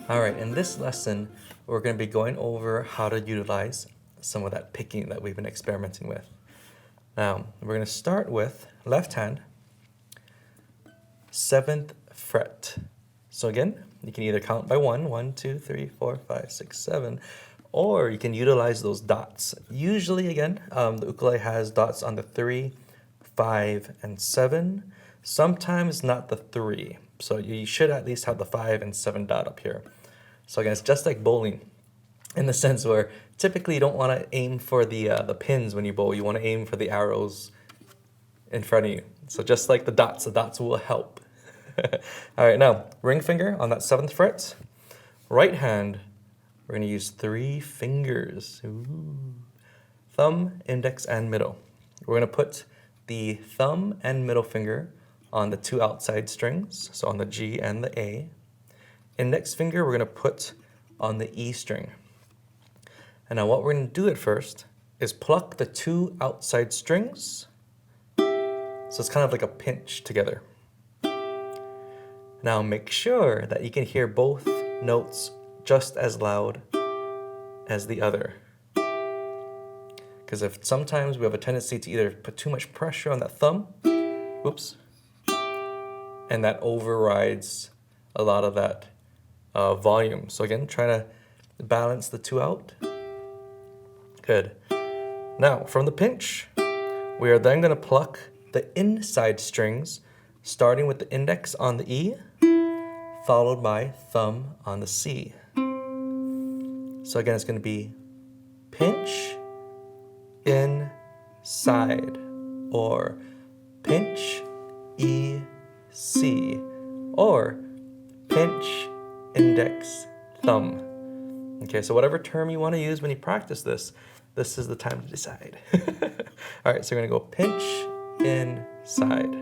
All right, in this lesson, we're going to be going over how to utilize some of that picking that we've been experimenting with. Now, we're going to start with left hand, 7th fret. So again, you can either count by 1, 2, 3, 4, 5, 6, 7, or you can utilize those dots. Usually, again, the ukulele has dots on the 3, 5, and 7. Sometimes not the 3. So you should at least have the 5 and 7 dot up here. So again, it's just like bowling in the sense where typically you don't want to aim for the pins when you bowl. You want to aim for the arrows in front of you. So just like the dots will help. All right, now ring finger on that 7th fret. Right hand, we're going to use 3 fingers. Ooh. Thumb, index, and middle. We're going to put the thumb and middle finger on the 2 outside strings, so on the G and the A. Index finger we're going to put on the E string. And now what we're going to do at first is pluck the 2 outside strings. So it's kind of like a pinch together. Now make sure that you can hear both notes just as loud as the other. Because if sometimes we have a tendency to either put too much pressure on that thumb, oops, and that overrides a lot of that volume. So again, try to balance the 2 out. Good. Now, from the pinch, we are then going to pluck the inside strings, starting with the index on the E, followed by thumb on the C. So again, it's going to be pinch, inside, or pinch, E, C, or pinch, index, thumb. Okay, so whatever term you want to use when you practice this, this is the time to decide. All right, so we're going to go pinch, inside.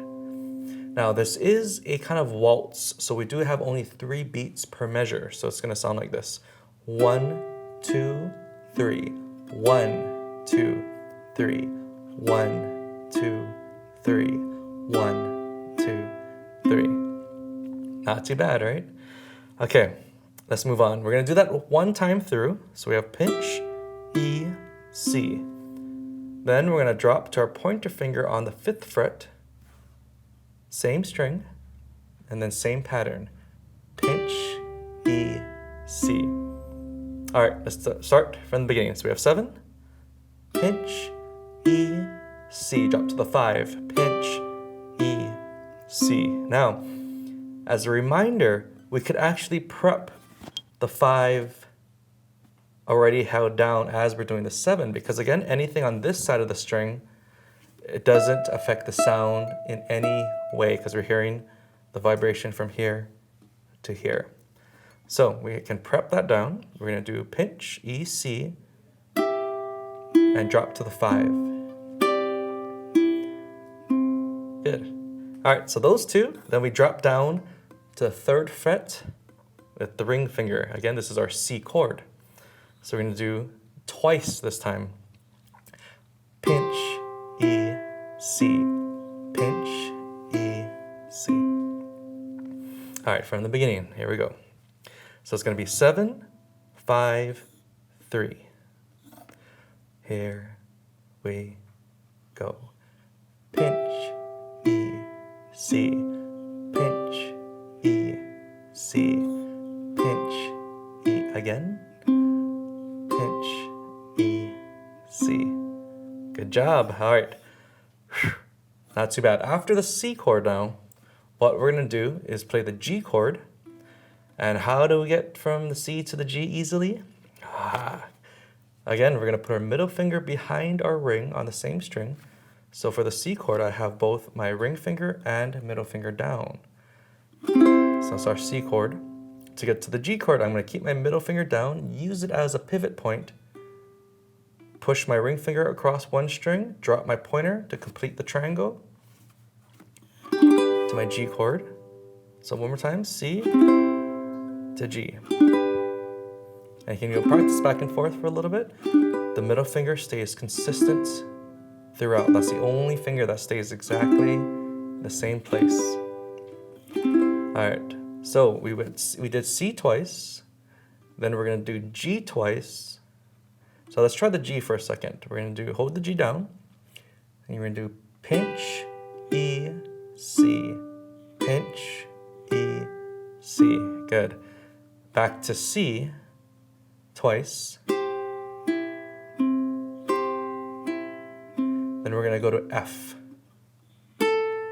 Now this is a kind of waltz, so we do have only 3 beats per measure. So it's going to sound like this. 1, 2, 3. 1, 2, 3. 1, 2, 3. 1, 2, 3. Not too bad, right? Okay, let's move on. We're going to do that 1 time through. So we have pinch, E, C. Then we're going to drop to our pointer finger on the 5th fret. Same string, and then same pattern. Pinch, E, C. All right, let's start from the beginning. So we have 7. Pinch, E, C. Drop to the 5. Pinch, E, C. Now, as a reminder, we could actually prep the 5 already held down as we're doing the 7, because again, anything on this side of the string, it doesn't affect the sound in any way because we're hearing the vibration from here to here. So we can prep that down. We're going to do pinch, E, C, and drop to the 5. Good. All right, so those 2, then we drop down to the 3rd fret with the ring finger. Again, this is our C chord. So we're going to do twice this time. Pinch, E, C, pinch, E, C. All right, from the beginning, here we go. So it's going to be 7, 5, 3. Here we go. Pinch, E, C, pinch, E, C, pinch, E, again. Pinch, E, C. Good job. All right. Not too bad. After the C chord now, what we're going to do is play the G chord. And how do we get from the C to the G easily? Again, we're going to put our middle finger behind our ring on the same string. So for the C chord, I have both my ring finger and middle finger down. So that's our C chord. To get to the G chord, I'm going to keep my middle finger down, use it as a pivot point, push my ring finger across one string, drop my pointer to complete the triangle to my G chord. So one more time, C to G. And you can practice back and forth for a little bit. The middle finger stays consistent throughout. That's the only finger that stays exactly the same place. All right, so we did C twice, Then we're going to do G twice. So let's try the G for a second. We're going to hold the G down. And you're going to do pinch, E, C. Pinch, E, C. Good. Back to C twice. Then we're going to go to F.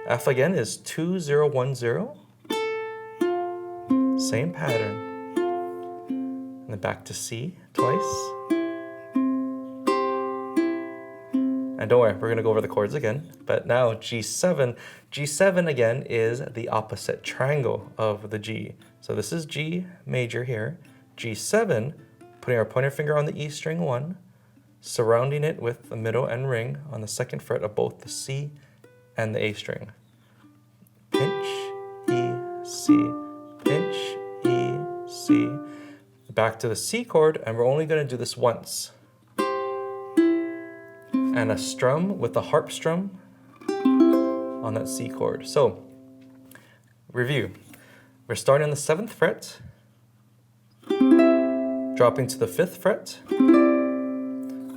F again is 2, 0, 1, 0. Same pattern. And then back to C twice. And don't worry, we're going to go over the chords again. But now G7. G7 again is the opposite triangle of the G. So this is G major here. G7, putting our pointer finger on the E string 1, surrounding it with the middle and ring on the 2nd fret of both the C and the A string. Pinch, E, C. Pinch, E, C. Back to the C chord, and we're only going to do this once. And a strum with a harp strum on that C chord. So, review. We're starting on the 7th fret, dropping to the 5th fret,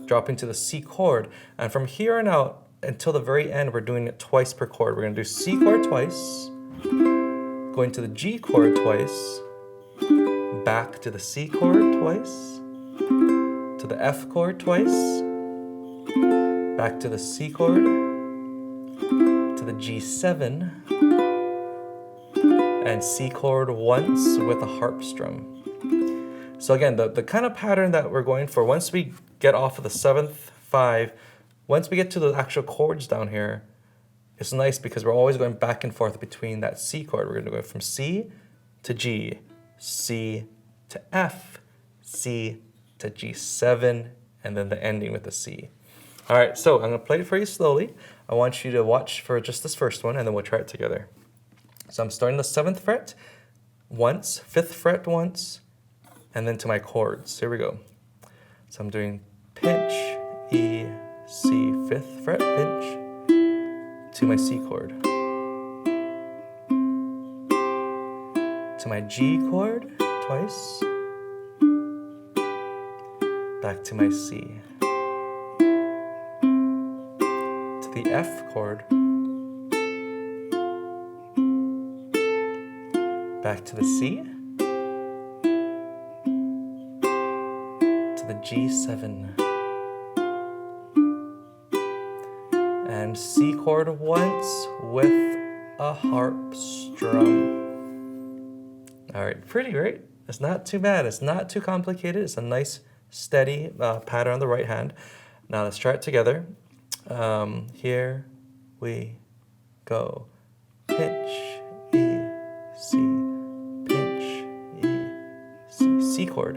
dropping to the C chord, and from here on out until the very end, we're doing it twice per chord. We're going to do C chord twice, going to the G chord twice, back to the C chord twice, to the F chord twice, back to the C chord, to the G7, and C chord once with a harp strum. So again, the kind of pattern that we're going for, once we get off of the 7th, 5, once we get to the actual chords down here, it's nice because we're always going back and forth between that C chord. We're going to go from C to G, C to F, C to G7, and then the ending with the C. All right, so I'm going to play it for you slowly. I want you to watch for just this first one, and then we'll try it together. So I'm starting the 7th fret once, 5th fret once, and then to my chords. Here we go. So I'm doing pinch, E, C, 5th fret, pinch, to my C chord. To my G chord, twice. Back to my C. To the F chord. Back to the C. To the G7. And C chord once with a harp strum. All right, pretty, right? It's not too bad. It's not too complicated. It's a nice, steady pattern on the right hand. Now let's try it together. Here we go. Pinch, E, C. Pinch, E, C. C chord.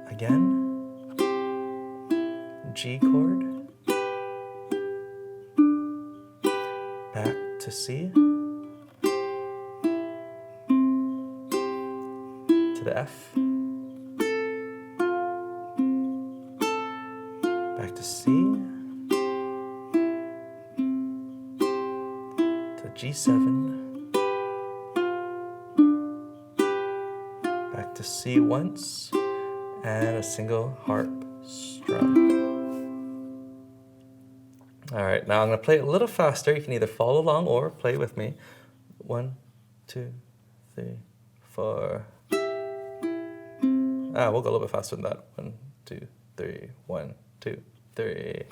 Again. G chord. Back to C. To the F. Back to C. To G7. Back to C once. And a single harp strum. All right, now I'm going to play it a little faster. You can either follow along or play with me. 1, 2, 3, 4. We'll go a little bit faster than that. 1, 2, 3. 1, 2, 3.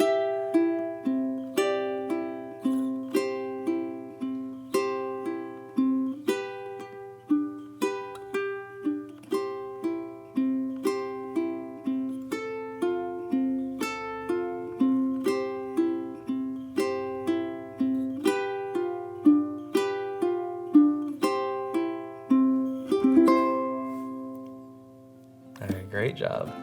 Great job.